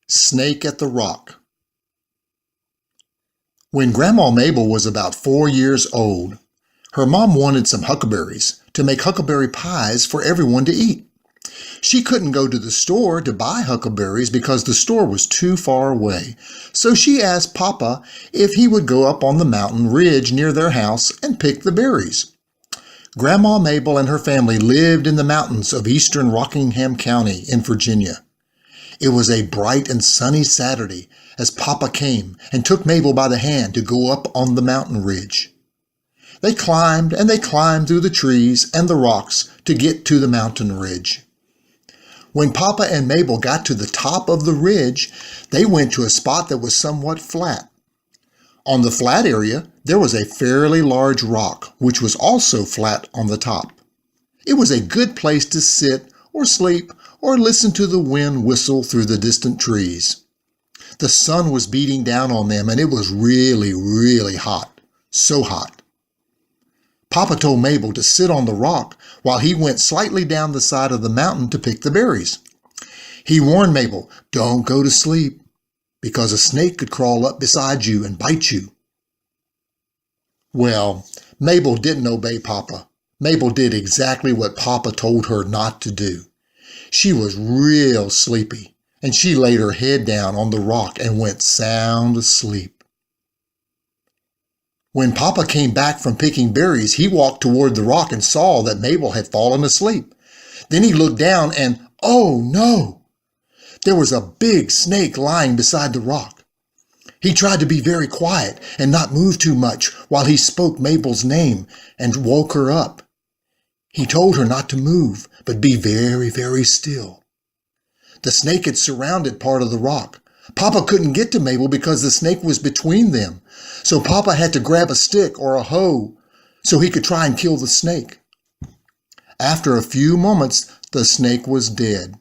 Snake at the Rock. When Grandma Mabel was about 4 years old, her mom wanted some huckleberries to make huckleberry pies for everyone to eat. She couldn't go to the store to buy huckleberries because the store was too far away, so she asked Papa if he would go up on the mountain ridge near their house and pick the berries. Grandma Mabel and her family lived in the mountains of eastern Rockingham County in Virginia. It was a bright and sunny Saturday as Papa came and took Mabel by the hand to go up on the mountain ridge. They climbed and they climbed through the trees and the rocks to get to the mountain ridge. When Papa and Mabel got to the top of the ridge, they went to a spot that was somewhat flat. On the flat area, there was a fairly large rock, which was also flat on the top. It was a good place to sit or sleep or listen to the wind whistle through the distant trees. The sun was beating down on them and it was really, really hot. So hot. Papa told Mabel to sit on the rock while he went slightly down the side of the mountain to pick the berries. He warned Mabel, "Don't go to sleep, because a snake could crawl up beside you and bite you." Well, Mabel didn't obey Papa. Mabel did exactly what Papa told her not to do. She was real sleepy, and she laid her head down on the rock and went sound asleep. When Papa came back from picking berries, he walked toward the rock and saw that Mabel had fallen asleep. Then he looked down and, oh no! There was a big snake lying beside the rock. He tried to be very quiet and not move too much while he spoke Mabel's name and woke her up. He told her not to move, but be very, very still. The snake had surrounded part of the rock. Papa couldn't get to Mabel because the snake was between them, so Papa had to grab a stick or a hoe so he could try and kill the snake. After a few moments, the snake was dead.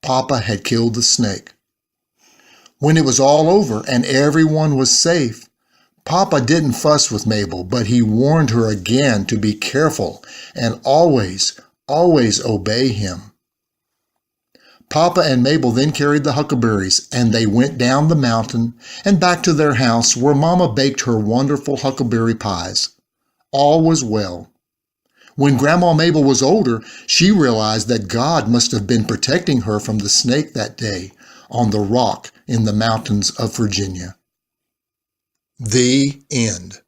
Papa had killed the snake. When it was all over and everyone was safe, Papa didn't fuss with Mabel, but he warned her again to be careful and always, always obey him. Papa and Mabel then carried the huckleberries and they went down the mountain and back to their house where Mama baked her wonderful huckleberry pies. All was well. When Grandma Mabel was older, she realized that God must have been protecting her from the snake that day on the rock in the mountains of Virginia. The end.